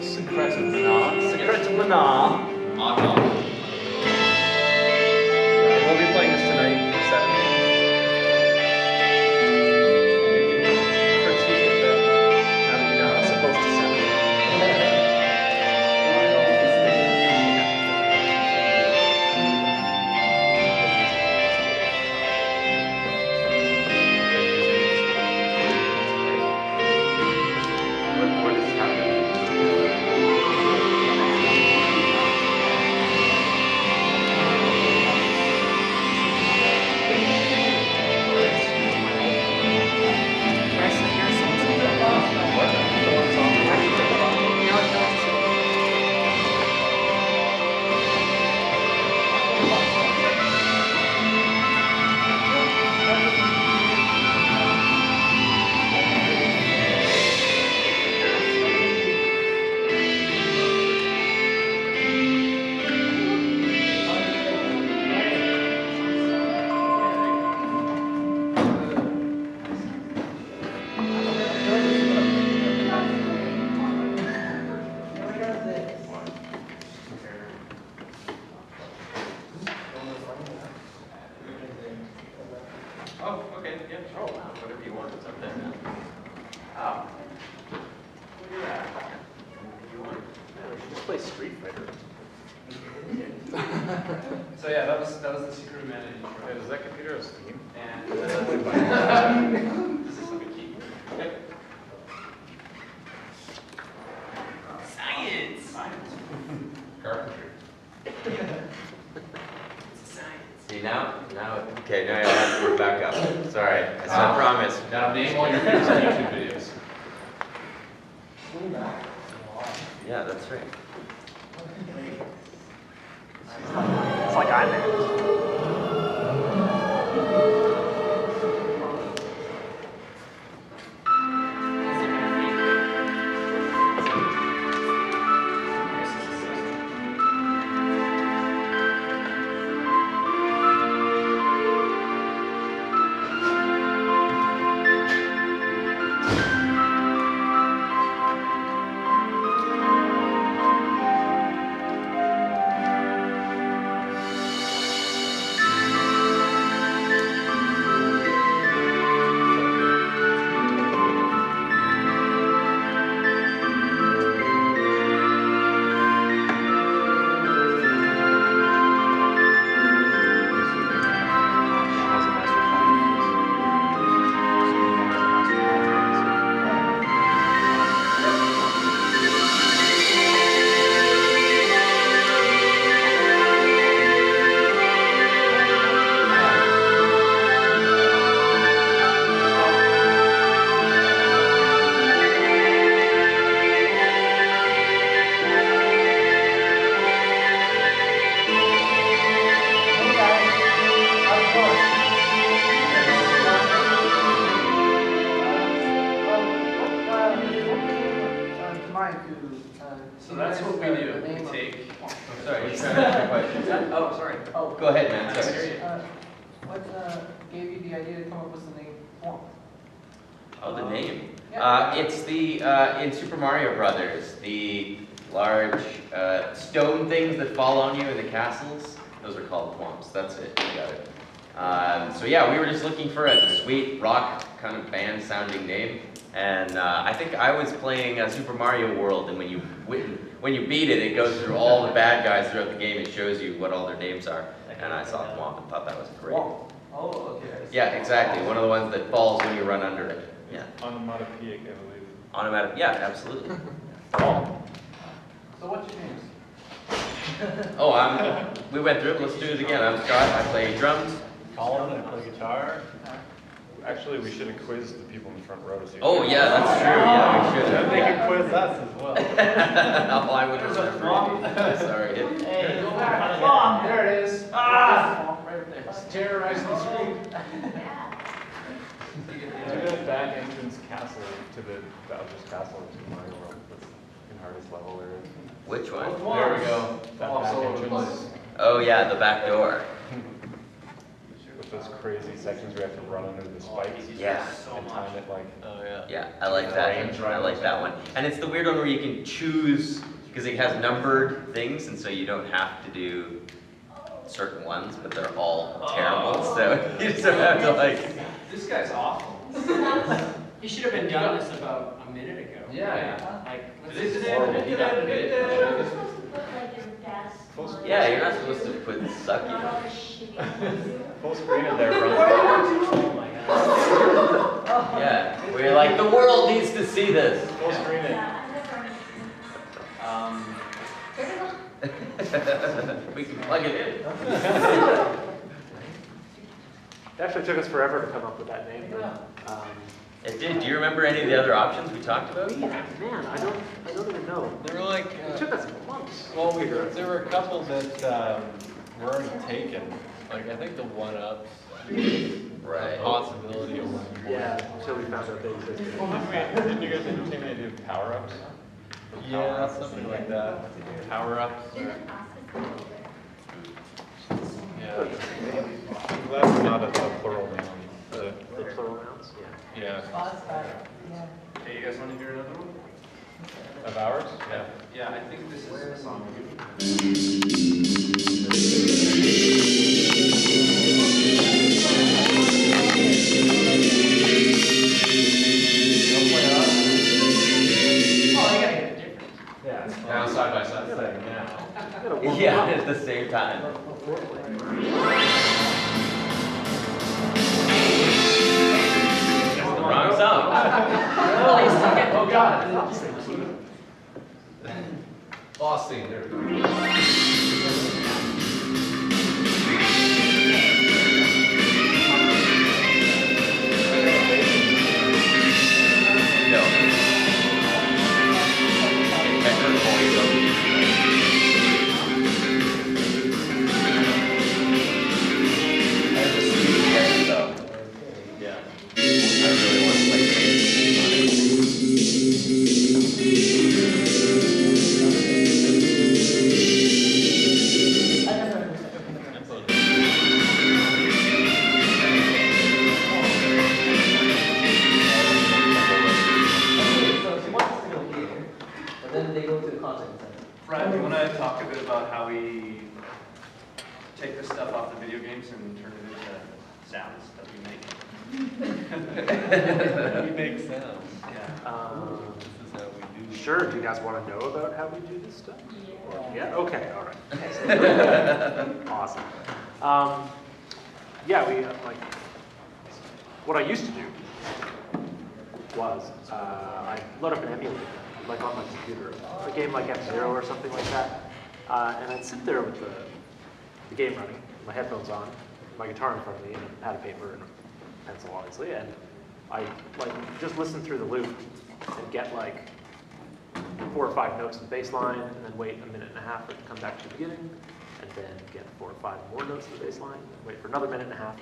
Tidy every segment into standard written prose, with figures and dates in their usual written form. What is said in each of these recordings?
Secret of Mana. We'll be playing this tonight at 7. Critique of it. Now that you know how it's supposed to sound. What is happening? Oh, okay, yeah, sure. Whatever you want, it's up there now. Oh. Look at that. What do you want? Yeah, we should just play Street Fighter. So yeah, that was the Secret of Mana intro. Yeah, does that computer have Steam? And this is like a key. Okay. Science! Science. Carpentry. See now, okay, now you'll have to work back up. Sorry, I promise. Now name all your favorite YouTube videos. Yeah, that's right. It's like IMAX. So that's what we do. We take. Sorry, you're trying to ask a question. Oh, sorry. Go ahead, man. I Sorry. hear you. What gave you the idea to come up with the name THWOMP? Oh, the name. Yeah. It's the in Super Mario Brothers, the large stone things that fall on you in the castles. Those are called THWOMPs. That's it. You got it. So yeah, we were just looking for a sweet rock kind of band sounding name, and I think I was playing Super Mario World, and when you beat it, it goes through all the bad guys throughout the game. It shows you what all their names are, and I saw THWOMP and thought that was great. Oh, okay. Yeah, exactly. One of the ones that falls when you run under it. Yeah. Onomatopoeic, I believe. Automatic. Yeah, absolutely. So what's your names? Oh, we went through it. Let's do it again. I'm Scott. I play drums. Colin, I play guitar. Actually, we should have quizzed the people in the front row to see. Oh, yeah, that's true. Yeah, we should have. They could quiz us as well. Oh, I would have. Sorry. Hey, go back. Oh, there it is. Ah! Right there. It's terrorizing the screen. Do the back entrance castle to the Bowser's Castle in Super Mario World. That's the hardest level there is. Which one? There we go. That back entrance. Oh, yeah, the back door. With those crazy sections where you have to run under the spikes. Yeah. And time it like. Oh, yeah. Yeah, I like that. I like that one. And it's the weird one where you can choose, because it has numbered things, and so you don't have to do certain ones, but they're all terrible. So you just don't have to like. This guy's awful. He should have been done this about a minute ago. Yeah. Like, This is horrible. He got good. Yeah, you're not supposed to put sucky. Full screen of there runs. oh my god. Yeah, where you're like, the world needs to see this. Full screen it. We can plug it in. It actually took us forever to come up with that name. It did. Do you remember any of the other options we talked about? Man, I don't even know. There were like, It took us months. well, there were a couple that weren't taken. Like, I think the one-ups, Right. possibility of one. Yeah, until we found out they existed. Didn't you guys entertain the idea of power-ups? Yeah, something like that. Power-ups. Yeah. I'm glad it's not a plural noun. The plural nouns, yeah. Yeah. Hey, you guys want to hear another one? Of ours? Yeah. Yeah, I think this is a song. Oh, I gotta get it different. Yeah. Now side by side. Yeah, at the same time. That's the wrong song. Oh God. Austin, there we go. No. Pepper voice. There's a sweet guess, though. Yeah. I really want to play But then they go to the content center. Brad, do you want to talk a bit about how we take this stuff off the video games and turn it into sounds that we make? We make sounds. Yeah. This is how we do. Sure, do you guys want to know about how we do this stuff? Yeah, okay, all right. Awesome. Yeah, we, like, what I used to do was, I load up an emulator, like on my computer, a game like F-Zero or something like that, and I'd sit there with the game running, my headphones on, my guitar in front of me, and a pad of paper and a pencil, obviously, and I like just listen through the loop and get like 4 or 5 notes of bass line, and then wait a minute and a half for it to come back to the beginning, and then get 4 or 5 more notes of the bass line, wait for another minute and a half,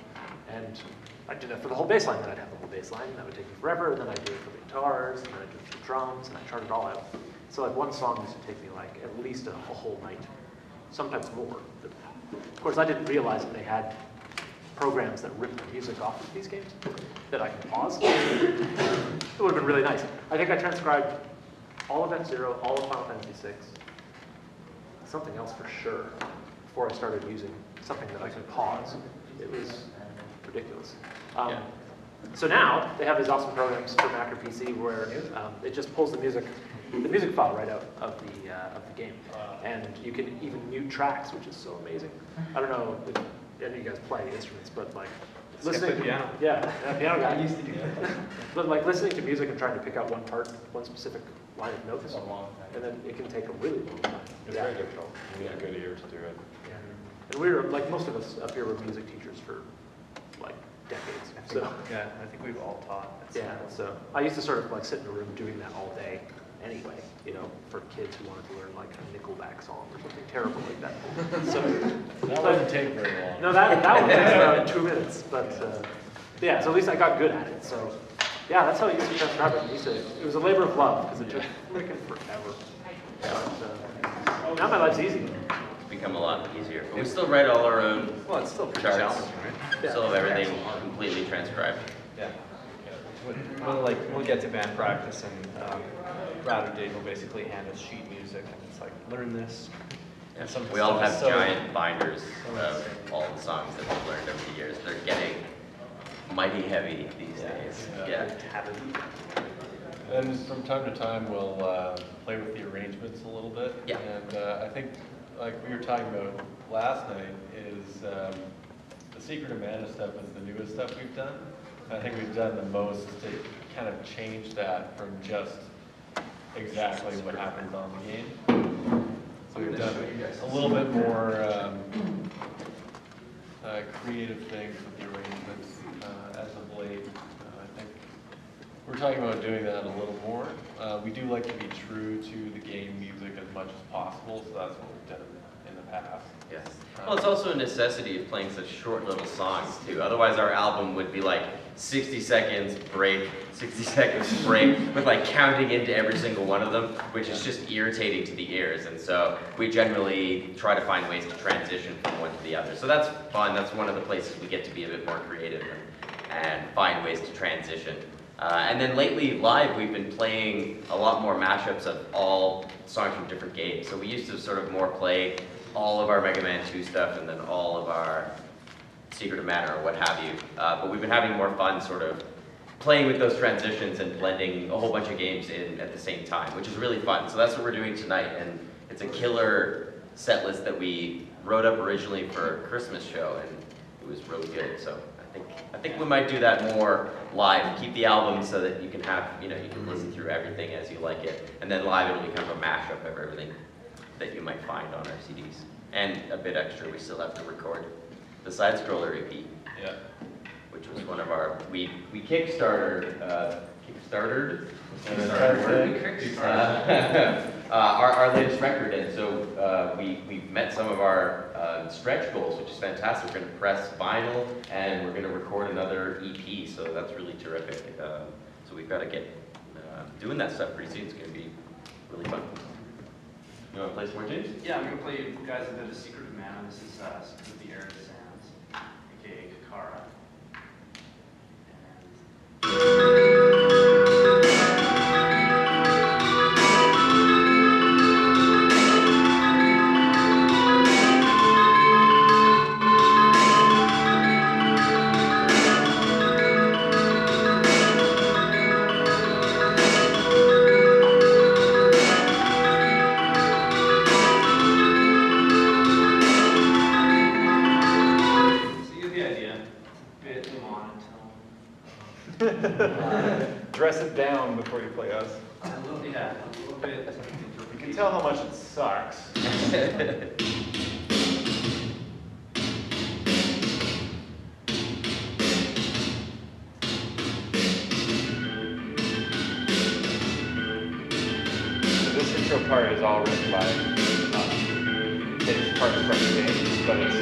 and I did that for the whole bass line, then I'd have the whole bass line, and that would take me forever, and then I'd do it for the guitars, and then I'd do it for the drums, and I'd chart it all out. So like one song used to take me like at least a whole night, sometimes more. But of course, I didn't realize that they had programs that rip the music off of these games that I can pause. It would have been really nice. I think I transcribed all of F-Zero, all of Final Fantasy VI, something else for sure, before I started using something that I could pause. It was ridiculous. So now they have these awesome programs for Mac or PC where it just pulls the music file right out of the game, and you can even mute tracks, which is so amazing. I don't know if any of you guys play instruments, but like listening, piano. yeah, piano guy. I used to do that. But like listening to music and trying to pick out one part, one specific line of notes, A long time. and then it can take a really long time. It's very difficult. You need a good ear to do it. Yeah. And we were, like most of us up here were music teachers for like decades. So Yeah, I think we've all taught. yeah, so I used to sort of like sit in a room doing that all day anyway, you know, for kids who wanted to learn like a Nickelback song or something terrible like that. So That wouldn't take very long. no, that one takes about 2 minutes, but yeah, so at least I got good at it. So yeah, that's how I used to transcribe it. It was a labor of love because it took freaking forever. But now my life's easy. It's become a lot easier. But we still write all our own Well, it's still pretty charts. challenging, right? Still have everything completely transcribed. Yeah. We'll get to band practice, and Brad or Dave will basically hand us sheet music, and it's like, learn this. And some of the We all stuff is have so- giant binders of all the songs that we've learned over the years. They're getting mighty heavy these days. Yeah. And from time to time, we'll play with the arrangements a little bit. Yeah. And I think, like we were talking about last night, is the Secret of Mana stuff is the newest stuff we've done. I think we've done the most to kind of change that from just exactly what happens on the game. So we've done a little bit more creative things with the arrangements as of late. I think we're talking about doing that a little more. We do like to be true to the game music as much as possible, so that's what we've done in the past. Yes. Well, it's also a necessity of playing such short little songs too. Otherwise, our album would be like 60 seconds break, 60 seconds break, with like counting into every single one of them, which is just irritating to the ears. And so we generally try to find ways to transition from one to the other. So that's fun. That's one of the places we get to be a bit more creative and find ways to transition. And then lately, live, we've been playing a lot more mashups of all songs from different games. So we used to sort of more play all of our Mega Man 2 stuff and then all of our Secret of Mana or what have you. But we've been having more fun sort of playing with those transitions and blending a whole bunch of games in at the same time, which is really fun. So that's what we're doing tonight, and it's a killer set list that we wrote up originally for a Christmas show, and it was really good. So I think we might do that more live. Keep the album so that you can have, you can listen through everything as you like it, and then live it'll be kind of a mashup of everything that you might find on our CDs. And a bit extra, we still have to record the Side-Scroller EP, Yeah. which was one of our, we kickstarted our latest record, and so we've met some of our stretch goals, which is fantastic. We're going to press vinyl, and we're going to record another EP, so that's really terrific. So we've got to get doing that stuff pretty soon. It's going to be really fun. You want to play some more tunes? Yeah, I'm going to play you guys a bit of Secret of Mana. This is Secret of the Arid Sands, aka Kakara. Dress it down before you play us. A little bit. You can tell how much it sucks. So this intro part is all written by takes parts from the game, but it's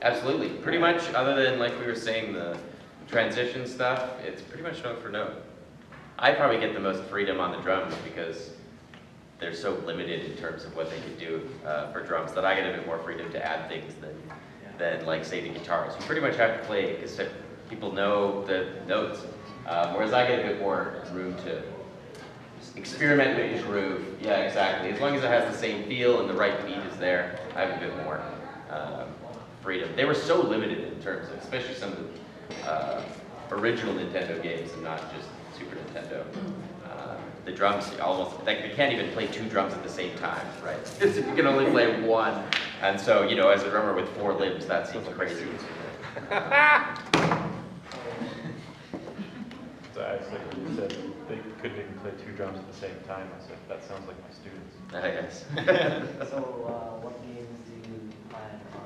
Absolutely. Pretty much, other than like we were saying, the transition stuff, it's pretty much note for note. I probably get the most freedom on the drums because they're so limited in terms of what they can do for drums that I get a bit more freedom to add things than like say the guitars. You pretty much have to play because people know the notes, whereas I get a bit more room to experiment with the groove. Yeah, exactly. As long as it has the same feel and the right beat is there, I have a bit more freedom. They were so limited in terms of, especially some of the original Nintendo games and not just Super Nintendo. The drums almost, like, they can't even play 2 drums at the same time, right? You can only play 1. And so, you know, as a drummer with 4 limbs, that seems crazy. So actually, you said they couldn't even play 2 drums at the same time. I said, that sounds like my students. I guess. So, what games do you plan on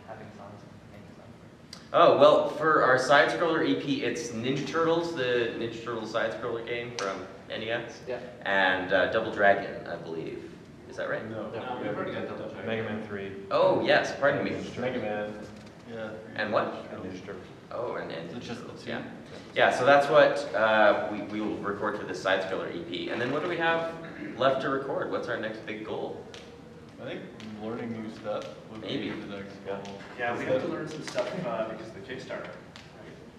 having songs making? Oh, well, for our side-scroller EP, it's Ninja Turtles, the Ninja Turtles side-scroller game from NES. Yeah. And Double Dragon, I believe. Is that right? No, No, we already got Double Dragon. Mega Man 3. Oh, yes, pardon me. Mega Man. Yeah. And what? And Ninja Turtles. Oh, and It's just the Turtles, 2. yeah. Yeah, so that's what we will record for this side-scroller EP. And then what do we have left to record? What's our next big goal? I think learning new stuff would Maybe. be the next goal. Yeah, we have to learn some stuff because of the Kickstarter.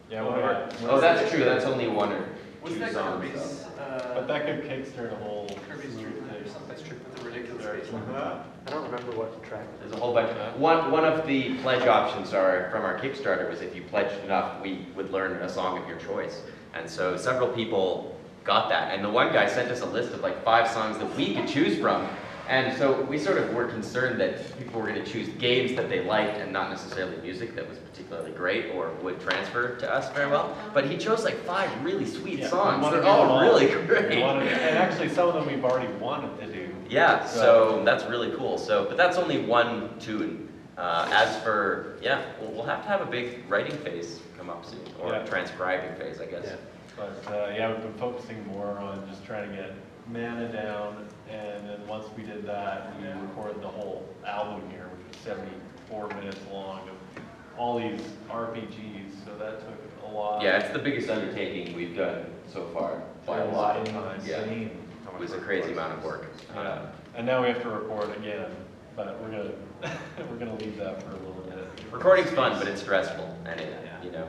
Yeah, Oh, one of our, yeah. Oh, that's true. That's only 1 or 2 Wasn't that songs. Kirby's, so. But that could kickstart a whole Kirby's slew Dream of or things. something? That's true, with the ridiculous There. face. I don't remember what track. There's a whole bunch. One of the pledge options are from our Kickstarter was if you pledged enough, we would learn a song of your choice. And so several people got that. And the one guy sent us a list of like 5 songs that we could choose from. And so we sort of were concerned that people were going to choose games that they liked and not necessarily music that was particularly great or would transfer to us very well. But he chose like 5 really sweet Yeah, we songs. wanted They're to do them all all. really We great. and actually, some of them we've already wanted to do. Yeah, so that's really cool. So, but that's only 1 tune. As for, yeah, we'll have to have a big writing phase come up soon, or Yeah. transcribing phase, I guess. Yeah. But yeah, we've been focusing more on just trying to get mana down, and then once we did that, we recorded the whole album here, which was 74 minutes long of all these RPGs, so that took a lot. Yeah, it's the biggest undertaking we've done so far by a lot of time. Yeah, Insane how it much was a work crazy was. amount of work. And now we have to record again, but we're gonna we're gonna leave that for a little bit. Recording's fun, but it's stressful, and it, Yeah. you know,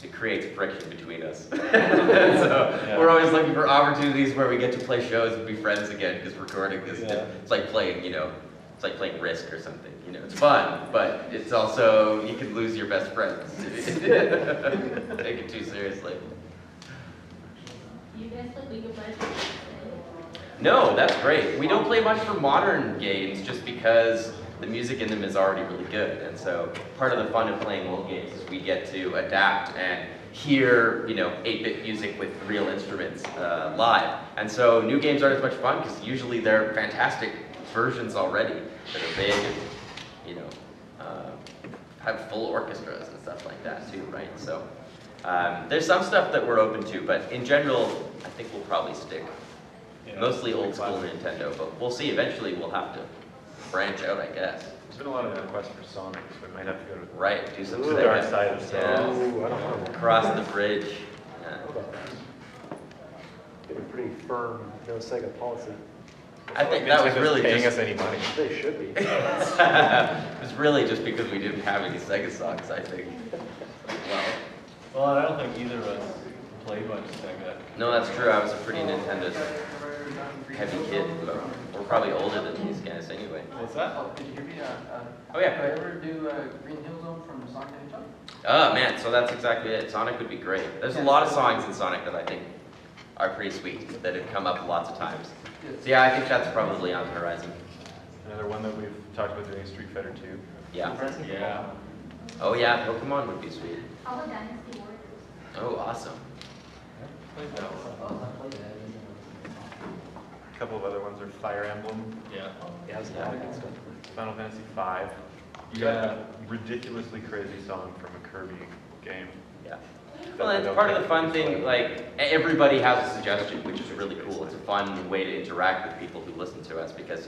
it creates friction between us. So Yeah. we're always looking for opportunities where we get to play shows and be friends again, because recording is, Yeah. it's like playing, you know, it's like playing Risk or something. You know, it's fun, but it's also, you could lose your best friends. Take it too seriously. You guys like League of Legends? No, that's great. We don't play much for modern games just because the music in them is already really good. And so part of the fun of playing old games is we get to adapt and hear, you know, 8-bit music with real instruments live. And so new games aren't as much fun because usually they're fantastic versions already that are big and, you know, have full orchestras and stuff like that too, right? So there's some stuff that we're open to, but in general, I think we'll probably stick Yeah. mostly old school Nintendo, but we'll see. Eventually, we'll have to branch out, I guess. There's been a lot of requests for Sonic, so we might have to go to Right, do some the Sega. dark side of Yeah. Sonic. Ooh, I don't want to. Cross the bridge. Yeah. How about that? Get a pretty firm no Sega policy. I think that was really paying just, us any money. They should be. it was really just because we didn't have any Sega songs, I think. Well, Well, I don't think either of us played much Sega. no, that's true. I was a pretty Nintendo heavy kid, but we're probably older than these guys anyway. What's that? Oh, did you hear me? Oh yeah. Could I ever do Green Hill Zone from Sonic the Hedgehog? Oh man, so that's exactly it. Sonic would be great. There's a lot of songs in Sonic that I think are pretty sweet, that have come up lots of times. So yeah, I think that's probably on the horizon. Another one that we've talked about doing is Street Fighter 2. Yeah. Yeah. Oh yeah, Pokemon would be sweet. How about Dynasty Warriors? Oh, awesome. Played that one. A couple of other ones are Fire Emblem. Yeah. Yeah, that's a lot of good stuff. Final Fantasy 5. You Yeah. got a ridiculously crazy song from a Kirby game. Yeah. Well, it's part of the fun thing, like, everybody has a suggestion, which is really cool. It's a fun way to interact with people who listen to us, because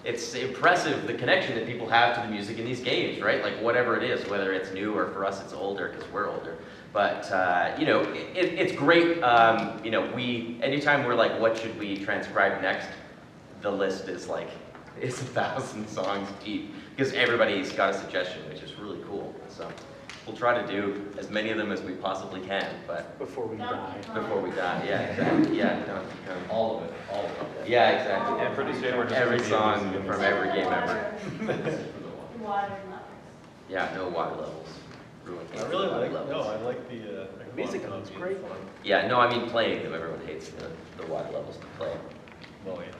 it's impressive, the connection that people have to the music in these games, right? Like, whatever it is, whether it's new or for us it's older, because we're older. But, you know, it's great, you know, anytime we're like, what should we transcribe next? The list is like, it's 1,000 songs deep, because everybody's got a suggestion, which is really cool. So we'll try to do as many of them as we possibly can, but Before we die. before we die, yeah, exactly, yeah, no, All of it, all Yeah, exactly. Yeah, pretty soon we're just Every gonna be song using from this. every game ever. Water levels. Yeah, no water levels. Ruin I hates really the water like, levels. no, I like the music quantum is being great. fun. Yeah, no, I mean playing them. Everyone hates the water levels to play. Well, yeah.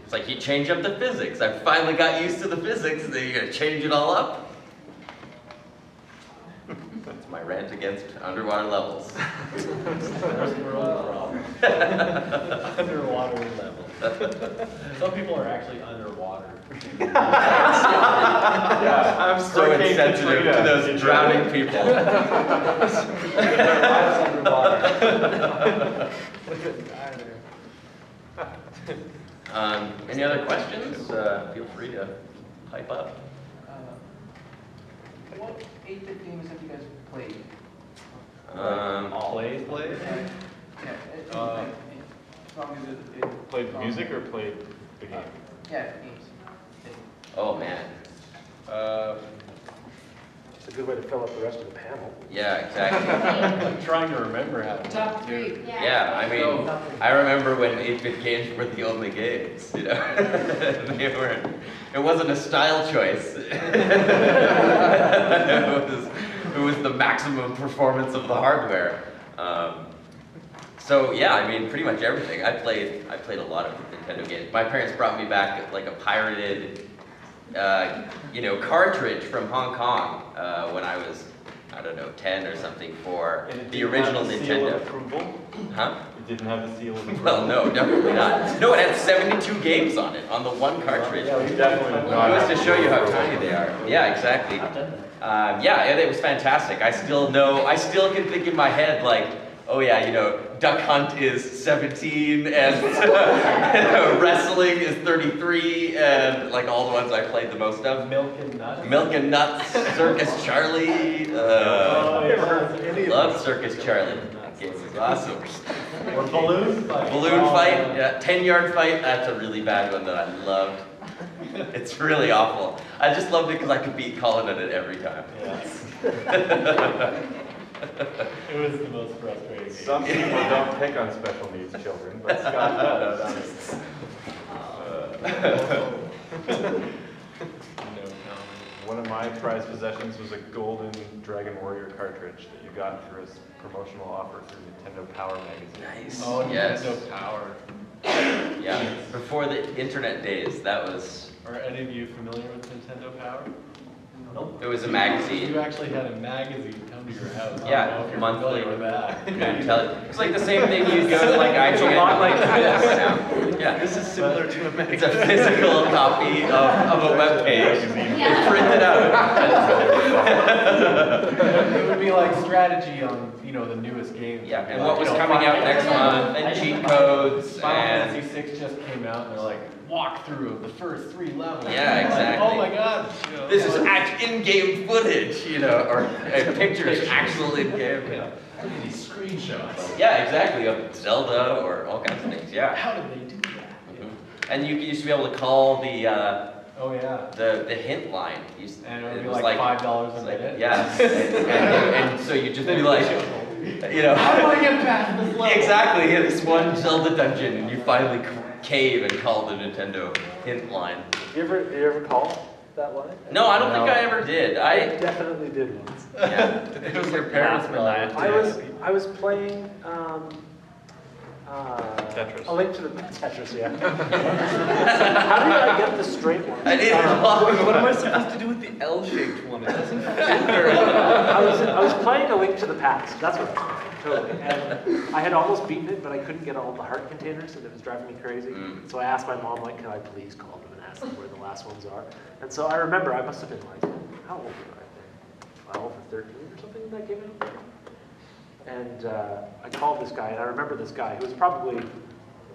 It's like you change up the physics. I finally got used to the physics, and then you're gonna change it all up. That's my rant against underwater levels. Underwater level. Some people are actually underwater. Yeah, I'm so Hurricane insensitive to Katrina. those drowning people. Any other questions? Feel free to pipe up. What 8-bit games have you guys played? Played? Yeah, as long as it Played music or played the game? Yeah, games. Oh man. It's a good way to fill up the rest of the panel. Yeah, exactly. I'm trying to remember how to. Top 3. Yeah, I mean, I remember when 8-bit games were the only games, you know? They weren't, it wasn't a style choice. It was the maximum performance of the hardware. So yeah, I mean, pretty much everything. I played a lot of Nintendo games. My parents brought me back like a pirated, cartridge from Hong Kong when I was, I don't know, 10 or something for the original Nintendo. Approval? Huh? It didn't have the seal of approval. Well, no, definitely not. No, it had 72 games on it, on the one cartridge. Yeah, we definitely It was to show you how tiny they are. Yeah, exactly. It was fantastic. I still can think in my head like, oh yeah, Duck Hunt is 17 and wrestling is 33 and like all the ones I played the most of. Milk and nuts? Milk and Nuts, Circus Charlie, love Circus Charlie. That game was awesome. Or balloon fight? Balloon fight, yeah, 10-yard fight, that's a really bad one that I loved. It's really awful. I just loved it because I could beat Colin at it every time. Yeah. It was the most frustrating game. Some people don't pick on special needs children, but Scott does. One of my prized possessions was a golden Dragon Warrior cartridge that you got through a promotional offer through Nintendo Power magazine. Nice. Oh, Yes. Nintendo Power. Yeah. Before the internet days, that was. Are any of you familiar with Nintendo Power? Nope. It was a magazine. You actually had a magazine come to your house. I Yeah, don't know if you're monthly. familiar with that. It's like the same thing you'd go to like IGN. It's a lot like this. Yeah. This is similar to a magazine. It's a physical copy of a web page. Yeah. Printed out. It would be like strategy on, the newest games. Yeah, and Like, what was coming out next month, and cheat codes, Final and Fantasy VI just came out, and they're like, walkthrough of the first 3 levels. Yeah, Like, exactly. oh my god. this is in-game footage, or pictures, actual in-game. Yeah. Look at these screenshots. Yeah, exactly, of Zelda or all kinds of things. Yeah. How did they do that? Mhm. And you used to be able to call the Oh yeah. the hint line. And it would be like $5 a minute. Yeah, and so you just be like, How do I get past this level? exactly, in this one Zelda dungeon, and you finally cave and call the Nintendo hint line. You ever call that line? No, I don't think I ever did. I definitely did once. Yeah. It was your parents' maniacal. I was playing Tetris. A Link to the Tetris, yeah. How did I get the straight one? I didn't What am I supposed to do with the L-shaped one? It doesn't fit very well. I was playing A Link to the Past. That's what I was playing, totally. And I had almost beaten it, but I couldn't get all the heart containers, and it was driving me crazy. So I asked my mom, like, can I please call them and ask them where the last ones are? And so I remember I must have been like, how old were I? 12 or 13 or something when that came out. And I called this guy, and I remember this guy who was probably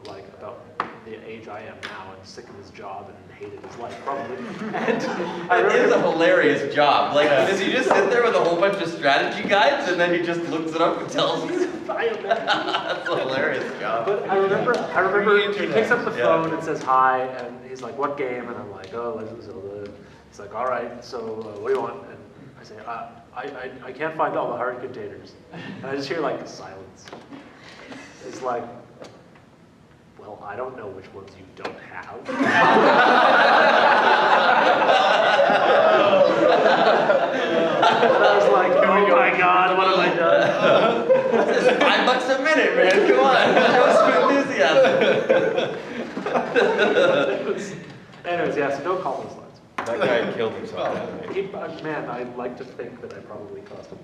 like about the age I am now and sick of his job and hated his life, probably. And I It is remember, a hilarious job. Like, does he just sit there with a whole bunch of strategy guides and then he just looks it up and tells you? That's a hilarious job. but I remember he picks up the phone and says hi, and he's like, what game? And I'm like, oh, Legend of Zelda. He's like, all right, so what do you want? And I say, I can't find all the heart containers. And I just hear like silence. It's like, well, well, I don't know which ones you don't have. And I was like, oh my God, what have I done? This is $5 a minute, man. Come on, show some enthusiasm. Anyways, yeah, so don't call those lines. That guy killed himself. Man, I'd like to think that I probably cost him.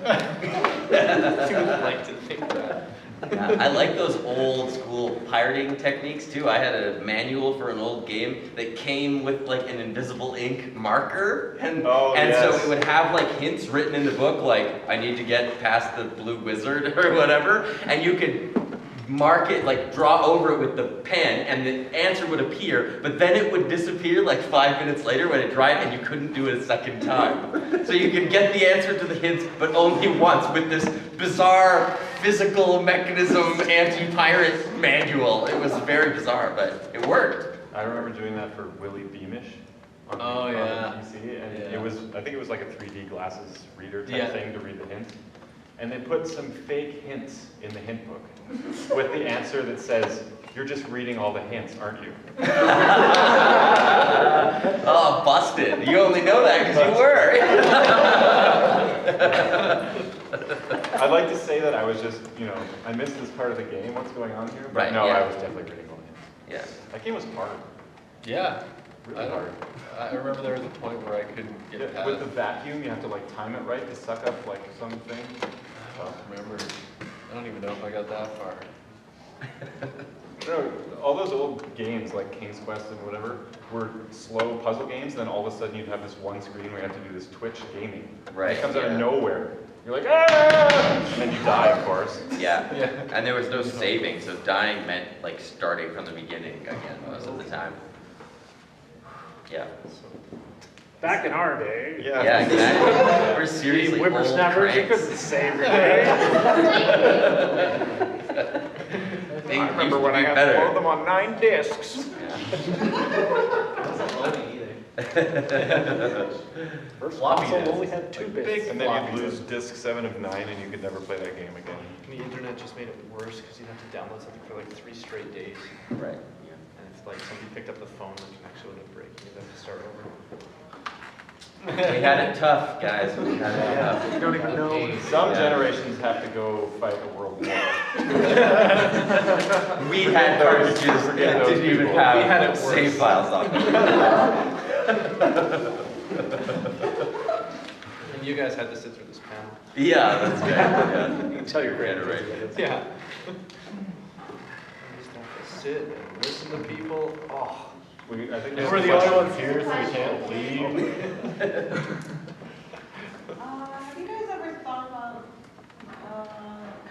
I'd like to think that. Yeah, I like those old school pirating techniques too. I had a manual for an old game that came with like an invisible ink marker, and so it would have like hints written in the book, like I need to get past the blue wizard or whatever, and you could mark it, like draw over it with the pen, and the answer would appear, but then it would disappear like 5 minutes later when it dried, and you couldn't do it a second time. So you could get the answer to the hints, but only once with this bizarre physical mechanism anti-pirate manual. It was very bizarre, but it worked. I remember doing that for Willie Beamish on the PC, and it was, I think it was like a 3D glasses reader type thing to read the hints. And they put some fake hints in the hint book with the answer that says, you're just reading all the hints, aren't you? Oh, busted. You only know that because you were. I'd like to say that I was just, I missed this part of the game, what's going on here? But Right, no, yeah. I was definitely reading all the hints. Yeah. That game was hard. Yeah. Really I hard. I remember there was a point where I couldn't get past. With the vacuum, you have to like time it right to suck up like something. I don't remember. I don't even know if I got that far. No, all those old games like King's Quest and whatever were slow puzzle games. Then all of a sudden you'd have this one screen where you have to do this Twitch gaming. Right. It comes out of nowhere. You're like, ah! And then you die, of course. Yeah. And there was no saving, so dying meant like starting from the beginning again most of the time. Yeah. Back in our day. Yeah, exactly. We're seriously old whippersnappers, you cranks. couldn't save your day. Things I remember used when to I be had better. to load them on 9 discs. First Floppy console disks. only had 2 bits. big And then floppy you'd lose disk. disc 7 of 9 and you could never play that game again. The internet just made it worse because you'd have to download something for like 3 straight days. Right. And if like somebody picked up the phone, the connection would have break. You'd have to start over. We had it tough, guys. We had it tough. You don't even know. Some generations have to go fight a world war. We had cartridges that didn't even have save files on them. And you guys had to sit through this panel. Yeah, that's good. Yeah. You can tell your Right. grandkids. Yeah. You just have to sit and listen to people. Oh. I think We're the only ones here, so we can't leave. Have you guys ever thought about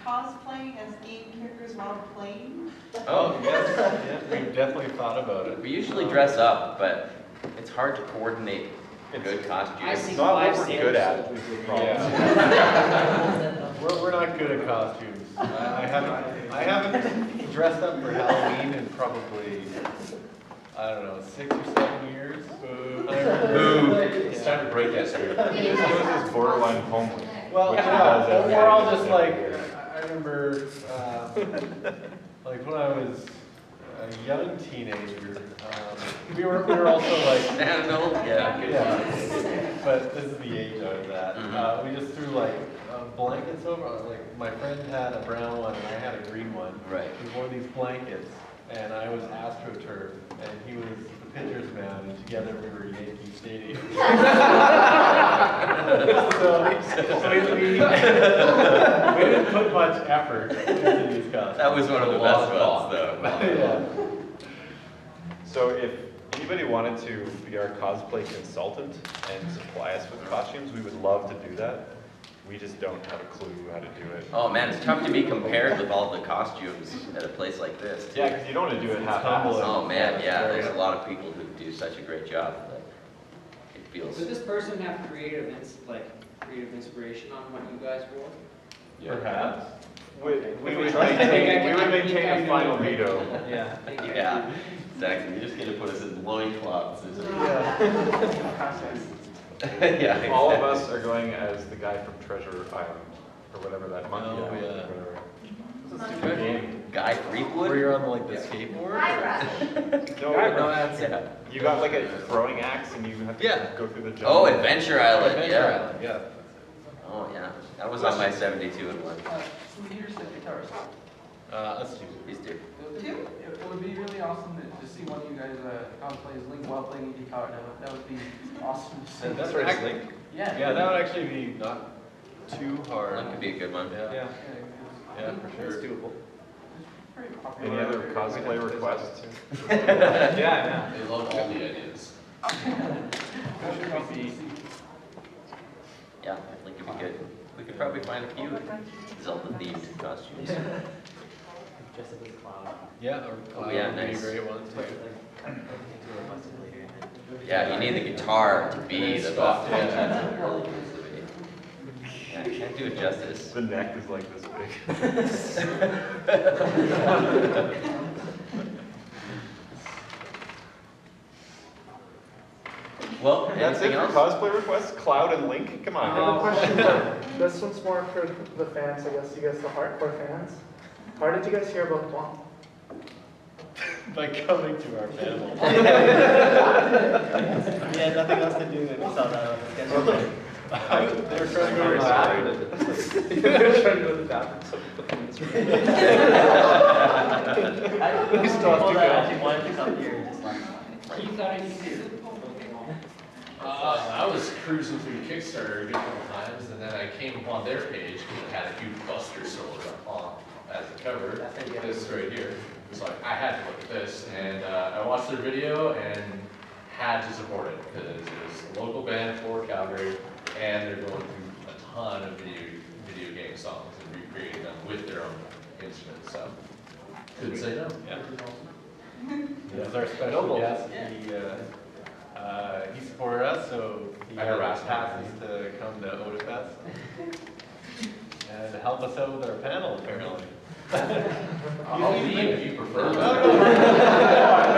cosplaying as game characters while playing? Oh, yes. Yeah, we've definitely thought about it. We usually dress up, but it's hard to coordinate good costumes. It's not what we're good at. Is the problem. Yeah. We're not good at costumes. I haven't dressed up for Halloween in probably, I don't know, 6 or 7 years. Boo. It's time to break that streak. This goes as borderline homely. Well, yeah, we're all just like, I remember, like when I was a young teenager, we were also like, Yeah. but this is the age I was at. We just threw like blankets over. Like my friend had a brown one and I had a green one. Right. We wore these blankets, and I was AstroTurf, and he was the pitcher's mound, and together we were Yankee Stadium. so we didn't put much effort into these costumes. That was one of the best ones, though. Yeah. So if anybody wanted to be our cosplay consultant and supply us with costumes, we would love to do that. We just don't have a clue how to do it. Oh man, it's tough to be compared with all the costumes at a place like this. Yeah, because you don't want to do it half-assed. Oh man, yeah, there's a lot of people who do such a great job that it feels. Would this person have creative inspiration on what you guys wore? Yeah. Perhaps. We would maintain a final veto. Yeah. Yeah, exactly. You're just gonna put us in loincloths, isn't it? Yeah. All of us are going as the guy from Treasure Island, or whatever that monkey Oh, island, yeah. or whatever. It's a stupid game. Guy Freakwood? Where you're on like the skateboard? No, that's Yeah. You got like a throwing axe and you have to Yeah. go through the jungle. Oh, Adventure Island, Adventure yeah. Island, yeah. Oh, yeah. That was on my 72 and one. Who here's the guitarist? Us two. These two. It would be really awesome to see one of you guys play as Link while playing guitar. That would be awesome to see. That's right, actually, Link. Yeah. that would actually be not too hard. That could be a good one. Yeah, yeah, for It's sure. doable. Very popular. Any other cosplay requests? Yeah, They love all the ideas. Yeah, I think it'd be good. We could probably find a few Zelda-themed costumes. Dress up as a clown. Yeah, or Oh, yeah, would be nice. a great one But too. like, everything to request it later. Yeah, you need the guitar to be the buff. Yeah. Yeah, you can't do it justice. The neck is like this big. Well, That's it anything for else? cosplay requests? Cloud and Link? Come I on. have a question. This one's more for the fans, I guess. You guys, the hardcore fans. How did you guys hear about THWOMP? By coming to our panel. We had nothing else to do and we saw that on the schedule. They were trying to go to the bathroom. They're trying to go to the bathroom, so we put them in this room. I people that actually wanted to come here just like, You thought I could do it? I was cruising through Kickstarter a good couple times, and then I came upon their page because it had a huge Buster sword on as a cover. This right here. It's like I had to look at this, and I watched their video and had to support it because it's a local band for Calgary, and they're going through a ton of video game songs and recreating them with their own instruments. So couldn't say no. Yeah. He was our special guest. He supported us, so he I had harassed passes to come to Otafest and help us out with our panel, apparently. I'll leave if you prefer. No,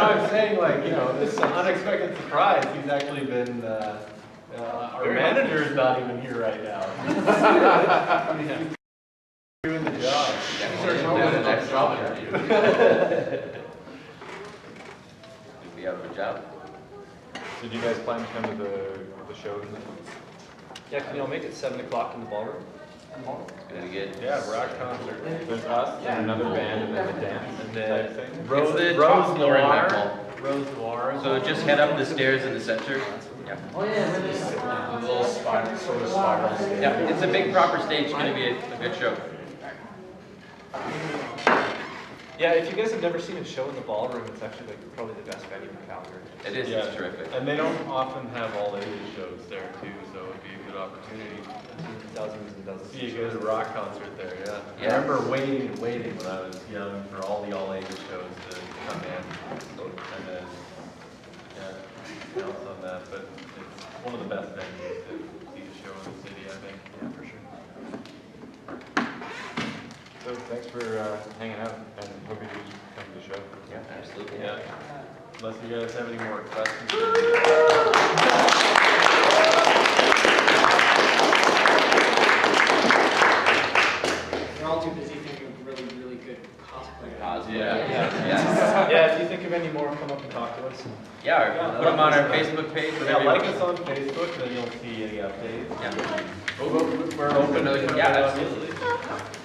I'm saying like, you know, this unexpected surprise, he's actually been, our manager is not even here right now. He's doing the job. Yeah, the next job interview. Do we have a job? Did you guys plan to come to the show tonight? Yeah, can y'all make it 7 o'clock in the ballroom? It's gonna be good. Yeah, rock concert. There's us and another band and then a dance And type then thing. It's the top floor in Noir. Meckle. Rose Noir. So just head up the stairs in the center. Yeah. oh yeah, The little spiral, sort of spirals. Yeah, it's a big proper stage. It's gonna be a good show. Yeah, if you guys have never seen a show in the ballroom, it's actually like probably the best venue in Calgary. It is, Yeah. it's terrific. And they don't often have all ages shows there too, so it'd be a good opportunity Dozens and to dozens. see a good rock concert there, yeah. Yeah. I remember waiting and waiting when I was young for all the all ages shows to come in. And then, yeah, counts on that, but it's one of the best venues to see a show in the city, I think. Yeah, for sure. So thanks for hanging out and hope you come to the show. Yeah, absolutely. Yeah. Unless you guys have any more questions. You're all too busy thinking of really, really good cosplay. Yeah. Yeah, if you think of any more, come up and talk to us. Yeah, or put them on our Facebook page, Yeah, whatever you like want. us on Facebook, then you'll see any updates. Yeah. We're open to Yeah, absolutely.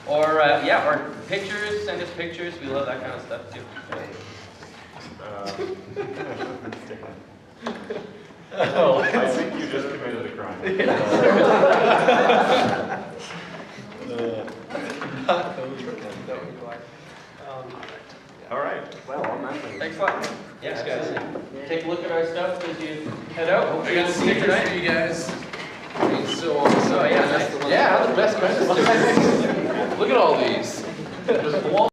Or, yeah, or pictures, send us pictures. We love that kind of stuff too. Oh, I think you just committed a crime. Not those All right. Well, on that note. Thanks a lot. Yeah, Thanks, guys. absolutely. Take a look at our stuff as you head out. I got stickers for you guys. So awesome. Oh, yeah, nice. Yeah, the best Christmas stickers. Look at all these. There's one.